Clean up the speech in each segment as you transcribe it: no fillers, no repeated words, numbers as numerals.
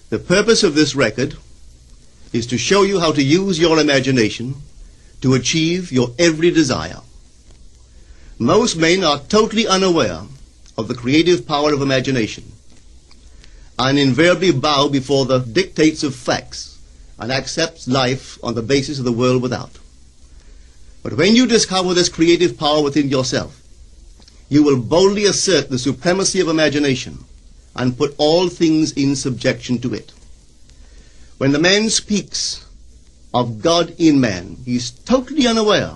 The purpose of this record is to show you how to use your imagination to achieve your every desire. Most men are totally unaware of the creative power of imagination and invariably bow before the dictates of facts and accept life on the basis of the world without. But when you discover this creative power within yourself, you will boldly assert the supremacy of imagination and put all things in subjection to it. When the man speaks of God in man, he is totally unaware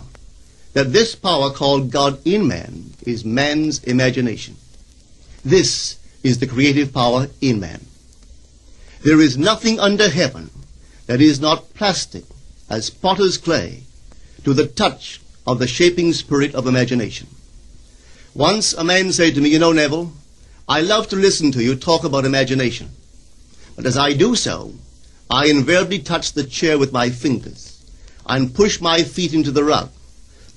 that this power called God in man is man's imagination. This is the creative power in man. There is nothing under heaven that is not plastic as potter's clay to the touch of the shaping spirit of imagination. Once a man said to me, "You know, Neville, I love to listen to you talk about imagination. But as I do so, I invariably touch the chair with my fingers and push my feet into the rug,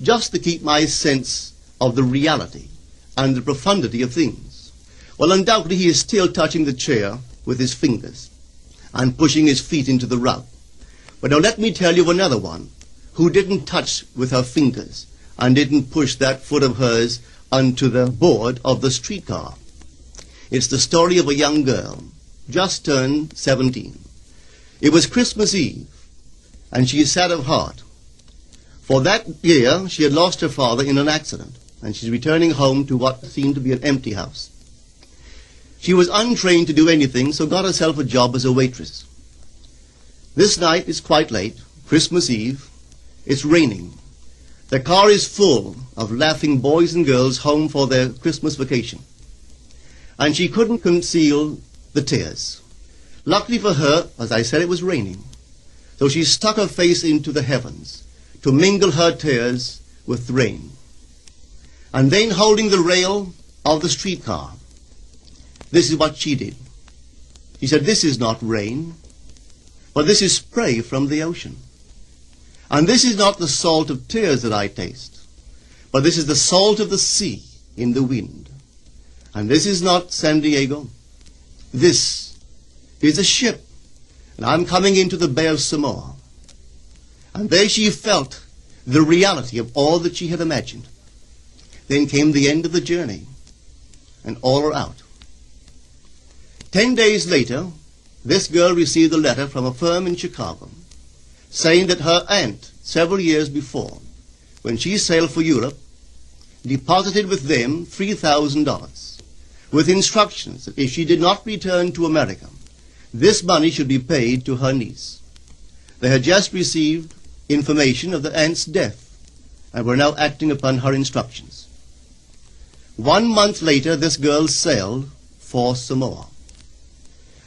just to keep my sense of the reality and the profundity of things." Well, undoubtedly he is still touching the chair with his fingers and pushing his feet into the rug. But now let me tell you another one who didn't touch with her fingers and didn't push that foot of hers onto the board of the streetcar. It's the story of a young girl, just turned 17. It was Christmas Eve, and she is sad of heart. For that year, she had lost her father in an accident, and she's returning home to what seemed to be an empty house. She was untrained to do anything, so got herself a job as a waitress. This night is quite late, Christmas Eve. It's raining. The car is full of laughing boys and girls home for their Christmas vacation. And she couldn't conceal the tears. Luckily for her, as I said, it was raining. So she stuck her face into the heavens to mingle her tears with the rain. And then, holding the rail of the streetcar, this is what she did. She said, "This is not rain, but this is spray from the ocean. And this is not the salt of tears that I taste, but this is the salt of the sea in the wind. And this is not San Diego. This is a ship, and I'm coming into the Bay of Samoa." And there she felt the reality of all that she had imagined. Then came the end of the journey, and all are out. 10 days later, this girl received a letter from a firm in Chicago saying that her aunt, several years before, when she sailed for Europe, deposited with them $3,000 with instructions that if she did not return to America, this money should be paid to her niece. They had just received information of the aunt's death and were now acting upon her instructions. 1 month later, this girl sailed for Samoa.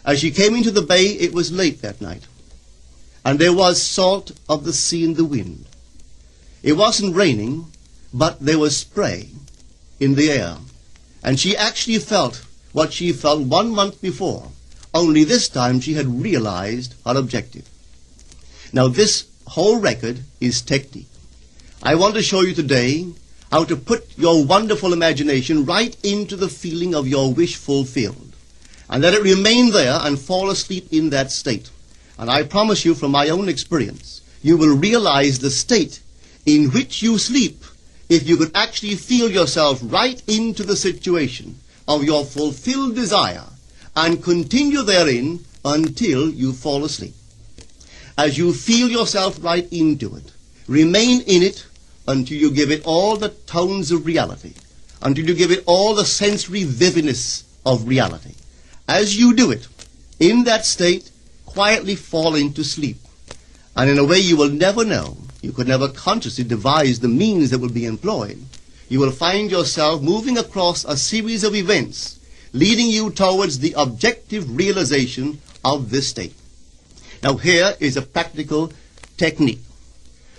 As she came into the bay, it was late that night, and there was salt of the sea in the wind. It wasn't raining, but there was spray in the air, and she actually felt what she felt 1 month before, only this time she had realized her objective. Now this whole record is technique. I want to show you today how to put your wonderful imagination right into the feeling of your wish fulfilled, and let it remain there and fall asleep in that state. And I promise you from my own experience, you will realize the state in which you sleep if you could actually feel yourself right into the situation of your fulfilled desire and continue therein until you fall asleep. As you feel yourself right into it, remain in it until you give it all the tones of reality, until you give it all the sensory vividness of reality. As you do it, in that state, quietly fall into sleep. And in a way you will never know, you could never consciously devise the means that will be employed, you will find yourself moving across a series of events leading you towards the objective realization of this state. Now here is a practical technique.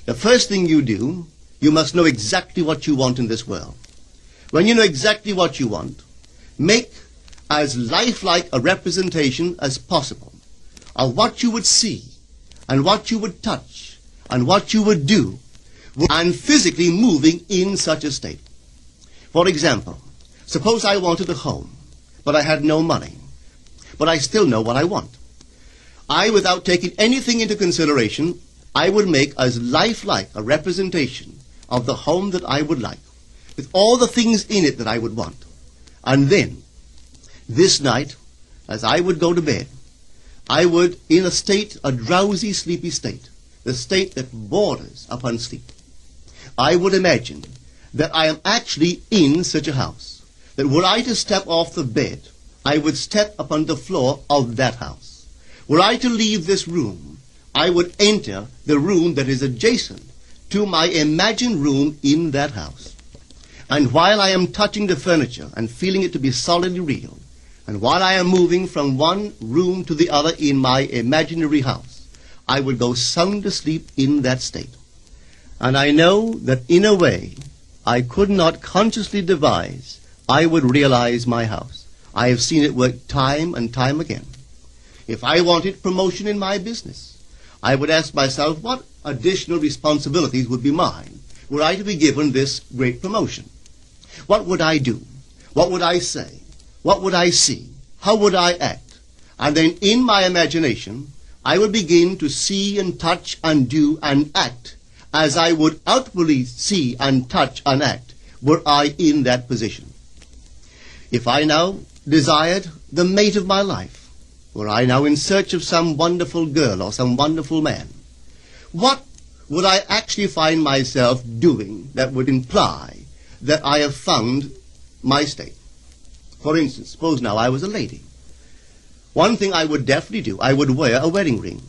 The first thing you do, you must know exactly what you want in this world. When you know exactly what you want, make as lifelike a representation as possible of what you would see and what you would touch and what you would do and physically moving in such a state. For example, suppose I wanted a home, but I had no money, but I still know what I want. without taking anything into consideration, I would make as lifelike a representation of the home that I would like, with all the things in it that I would want. And then, this night, as I would go to bed, I would, in a state, a drowsy, sleepy state, the state that borders upon sleep, I would imagine that I am actually in such a house, that were I to step off the bed, I would step upon the floor of that house. Were I to leave this room, I would enter the room that is adjacent to my imagined room in that house. And while I am touching the furniture and feeling it to be solidly real, and while I am moving from one room to the other in my imaginary house, I would go sound asleep in that state. And I know that in a way I could not consciously devise, I would realize my house. I have seen it work time and time again. If I wanted promotion in my business, I would ask myself what additional responsibilities would be mine were I to be given this great promotion. What would I do? What would I say? What would I see? How would I act? And then in my imagination, I would begin to see and touch and do and act as I would outwardly see and touch and act were I in that position. If I now desired the mate of my life, were I now in search of some wonderful girl or some wonderful man, what would I actually find myself doing that would imply that I have found my state? For instance, suppose now I was a lady. One thing I would definitely do, I would wear a wedding ring.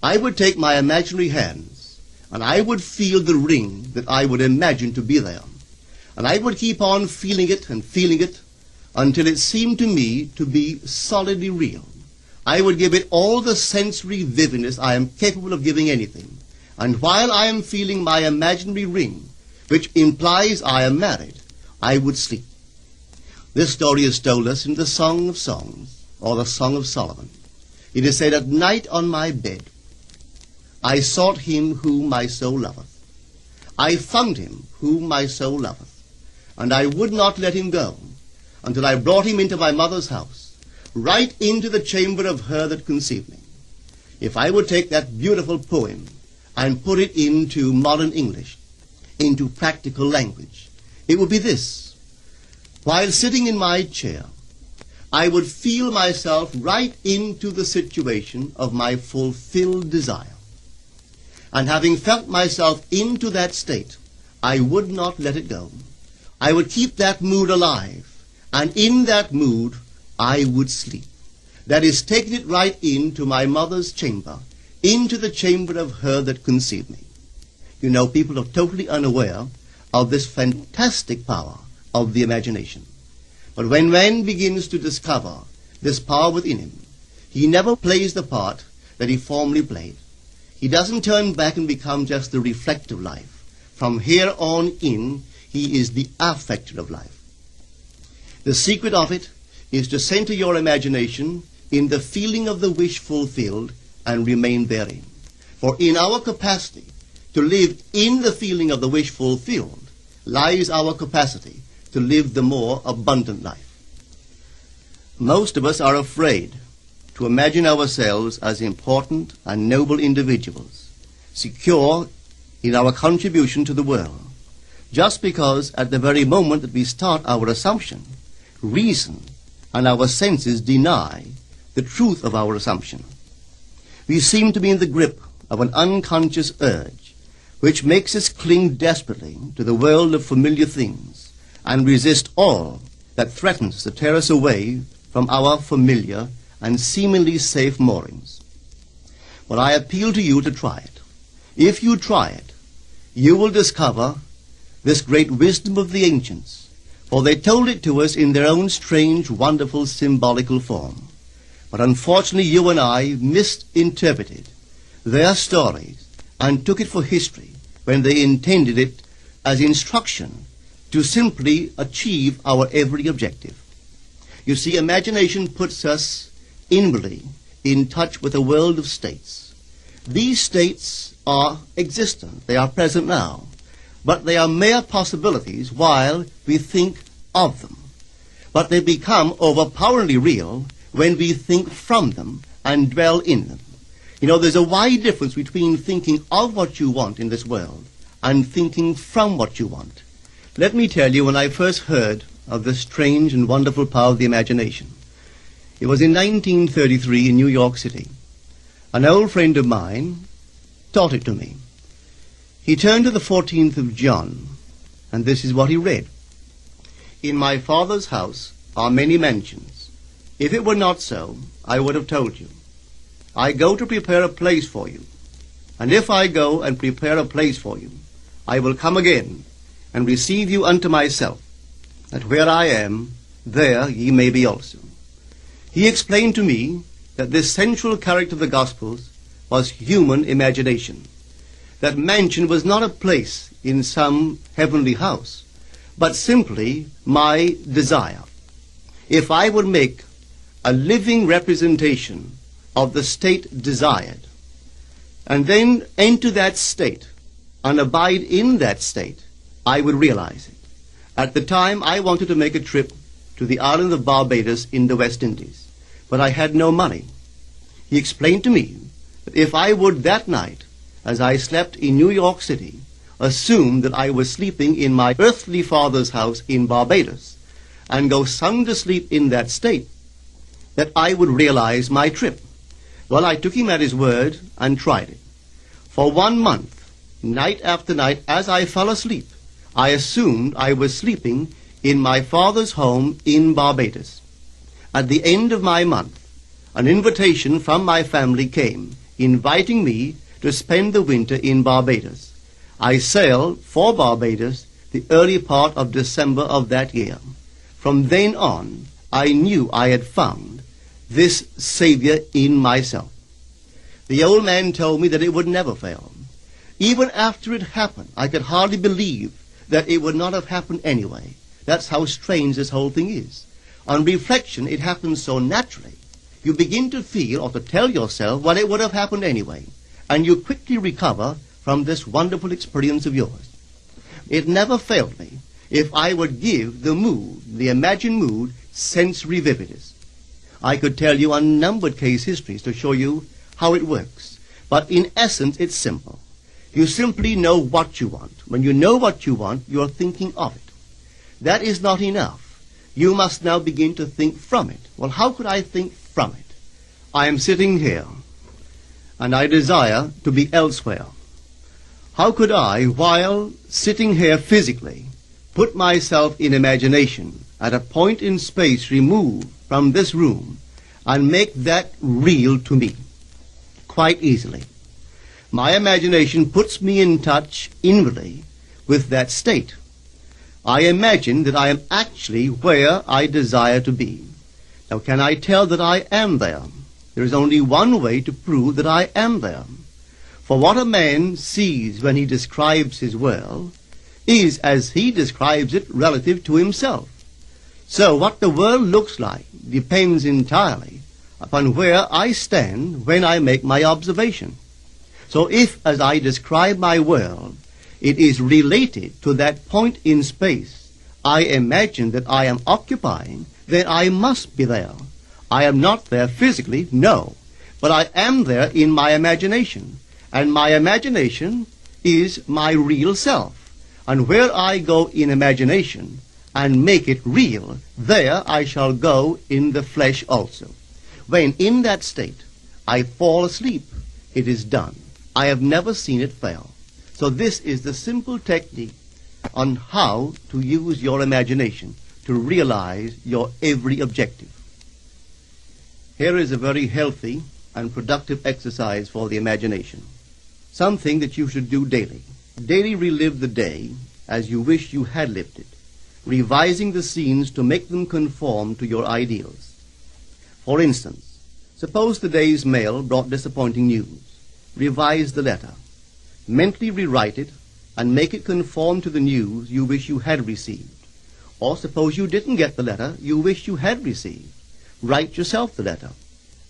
I would take my imaginary hands, and I would feel the ring that I would imagine to be there. And I would keep on feeling it until it seemed to me to be solidly real. I would give it all the sensory vividness I am capable of giving anything. And while I am feeling my imaginary ring, which implies I am married, I would sleep. This story is told us in the Song of Songs, or the Song of Solomon. It is said, "At night on my bed, I sought him whom my soul loveth. I found him whom my soul loveth, and I would not let him go, until I brought him into my mother's house, right into the chamber of her that conceived me." If I would take that beautiful poem and put it into modern English, into practical language, it would be this: while sitting in my chair, I would feel myself right into the situation of my fulfilled desire. And having felt myself into that state, I would not let it go. I would keep that mood alive, and in that mood I would sleep. That is, taking it right into my mother's chamber, into the chamber of her that conceived me. You know, people are totally unaware of this fantastic power of the imagination. But when man begins to discover this power within him, he never plays the part that he formerly played. He doesn't turn back and become just the reflective life. From here on in, he is the affecter of life. The secret of it is to center your imagination in the feeling of the wish fulfilled and remain therein. For in our capacity to live in the feeling of the wish fulfilled lies our capacity to live the more abundant life. Most of us are afraid to imagine ourselves as important and noble individuals, secure in our contribution to the world, just because at the very moment that we start our assumption, reason and our senses deny the truth of our assumption. We seem to be in the grip of an unconscious urge which makes us cling desperately to the world of familiar things and resist all that threatens to tear us away from our familiar and seemingly safe moorings. But I appeal to you to try it. If you try it, you will discover this great wisdom of the ancients, for they told it to us in their own strange, wonderful, symbolical form. But unfortunately, you and I misinterpreted their stories and took it for history when they intended it as instruction to simply achieve our every objective. You see, imagination puts us inwardly in touch with a world of states. These states are existent. They are present now. But they are mere possibilities while we think of them. But they become overpoweringly real when we think from them and dwell in them. You know, there's a wide difference between thinking of what you want in this world and thinking from what you want. Let me tell you, when I first heard of the strange and wonderful power of the imagination, it was in 1933 in New York City. An old friend of mine taught it to me. He turned to the 14th of John, and this is what he read. In my Father's house are many mansions. If it were not so, I would have told you. I go to prepare a place for you. And if I go and prepare a place for you, I will come again and receive you unto myself, that where I am, there ye may be also. He explained to me that this central character of the Gospels was human imagination. That mansion was not a place in some heavenly house, but simply my desire. If I would make a living representation of the state desired, and then enter that state and abide in that state, I would realize it. At the time, I wanted to make a trip to the island of Barbados in the West Indies, but I had no money. He explained to me that if I would that night, as I slept in New York City, assume that I was sleeping in my earthly father's house in Barbados, and go sound asleep in that state, that I would realize my trip. Well, I took him at his word and tried it. For 1 month, night after night, as I fell asleep, I assumed I was sleeping in my father's home in Barbados. At the end of my month, an invitation from my family came, inviting me to spend the winter in Barbados. I sailed for Barbados the early part of December of that year. From then on, I knew I had found this Savior in myself. The old man told me that it would never fail. Even after it happened, I could hardly believe that it would not have happened anyway. That's how strange this whole thing is. On reflection, it happens so naturally. You begin to feel or to tell yourself, well, it would have happened anyway. And you quickly recover from this wonderful experience of yours. It never failed me if I would give the mood, the imagined mood, sensory vividness. I could tell you unnumbered case histories to show you how it works. But in essence, it's simple. You simply know what you want. When you know what you want, you're thinking of it. That is not enough. You must now begin to think from it. Well, how could I think from it? I am sitting here, and I desire to be elsewhere. How could I, while sitting here physically, put myself in imagination at a point in space removed from this room and make that real to me? Quite easily. My imagination puts me in touch inwardly with that state. I imagine that I am actually where I desire to be. Now, can I tell that I am there? There is only one way to prove that I am there. For what a man sees when he describes his world is as he describes it relative to himself. So what the world looks like depends entirely upon where I stand when I make my observation. So if, as I describe my world, it is related to that point in space I imagine that I am occupying, then I must be there. I am not there physically, no, but I am there in my imagination. And my imagination is my real self. And where I go in imagination and make it real, there I shall go in the flesh also. When in that state I fall asleep, it is done. I have never seen it fail. So this is the simple technique on how to use your imagination to realize your every objective. Here is a very healthy and productive exercise for the imagination. Something that you should do daily. Daily relive the day as you wish you had lived it, revising the scenes to make them conform to your ideals. For instance, suppose the day's mail brought disappointing news. Revise the letter. Mentally rewrite it and make it conform to the news you wish you had received. Or suppose you didn't get the letter you wish you had received. Write yourself the letter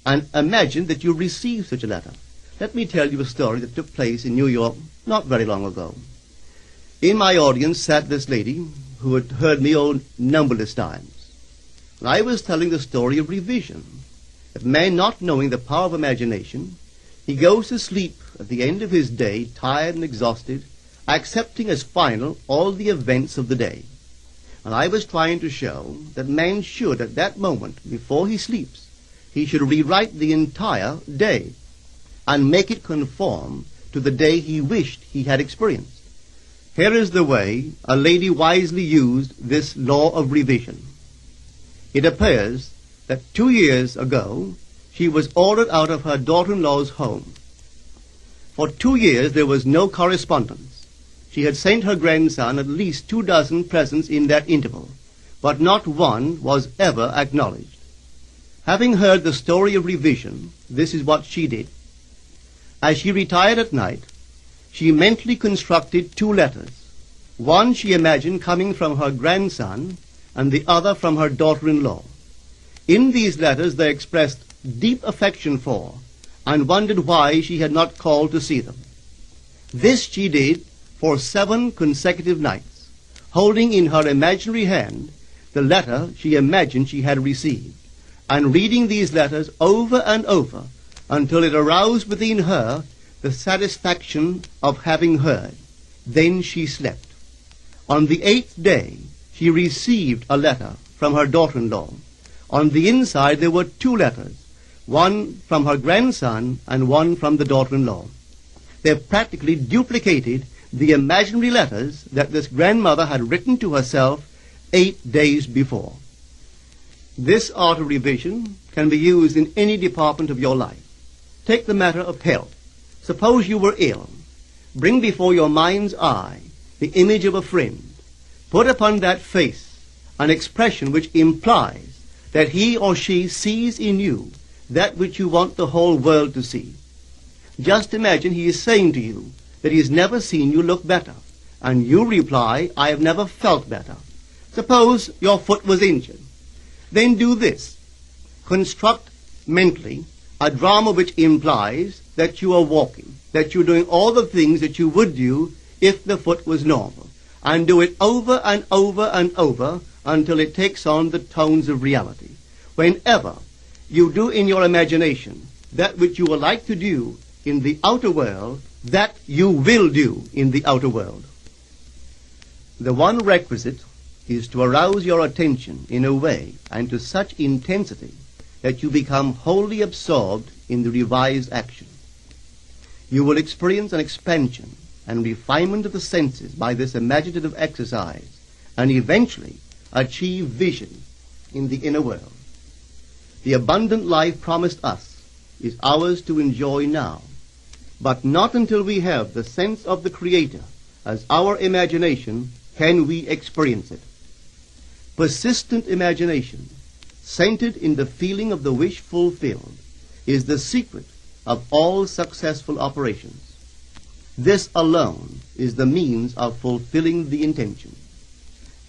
and imagine that you received such a letter. Let me tell you a story that took place in New York not very long ago. In my audience sat this lady who had heard me numberless times. And I was telling the story of revision. that man, not knowing the power of imagination, he goes to sleep at the end of his day, tired and exhausted, accepting as final all the events of the day. And I was trying to show that man should, at that moment, before he sleeps, he should rewrite the entire day and make it conform to the day he wished he had experienced. Here is the way a lady wisely used this law of revision. It appears that 2 years ago she was ordered out of her daughter-in-law's home. For 2 years there was no correspondence. She had sent her grandson at least 24 presents in that interval, but not one was ever acknowledged. Having heard the story of revision, this is what she did. As she retired at night, she mentally constructed 2 letters. One she imagined coming from her grandson, and the other from her daughter-in-law. In these letters they expressed deep affection for, and wondered why she had not called to see them. This she did for 7 consecutive nights, holding in her imaginary hand the letter she imagined she had received, and reading these letters over and over until it aroused within her the satisfaction of having heard. Then she slept. On the 8th day, she received a letter from her daughter-in-law. On the inside there were 2 letters, one from her grandson and one from the daughter-in-law. They practically duplicated the imaginary letters that this grandmother had written to herself 8 days before. This art of revision can be used in any department of your life. Take the matter of health. Suppose you were ill. Bring before your mind's eye the image of a friend. Put upon that face an expression which implies that he or she sees in you that which you want the whole world to see. Just imagine he is saying to you that he has never seen you look better, and you reply, I have never felt better. Suppose your foot was injured. Then do this. Construct mentally a drama which implies that you are walking, that you're doing all the things that you would do if the foot was normal, and do it over and over and over until it takes on the tones of reality. Whenever you do in your imagination that which you would like to do in the outer world, that you will do in the outer world. The one requisite is to arouse your attention in a way and to such intensity that you become wholly absorbed in the revised action. You will experience an expansion and refinement of the senses by this imaginative exercise, and eventually achieve vision in the inner world. The abundant life promised us is ours to enjoy now, but not until we have the sense of the Creator as our imagination can we experience it. Persistent imagination, centered in the feeling of the wish fulfilled, is the secret of all successful operations. This alone is the means of fulfilling the intention.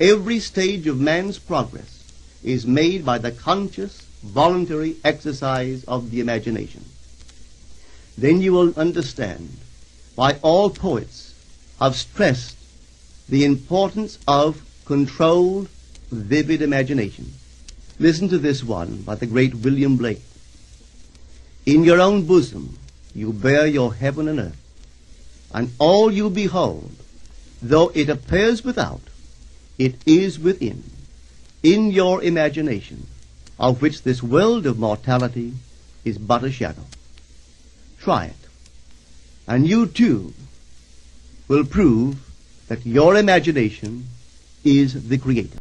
Every stage of man's progress is made by the conscious, voluntary exercise of the imagination. Then you will understand why all poets have stressed the importance of controlled, vivid imagination. Listen to this one by the great William Blake. In your own bosom you bear your heaven and earth, and all you behold, though it appears without, it is within, in your imagination, of which this world of mortality is but a shadow. Try it, and you too will prove that your imagination is the Creator.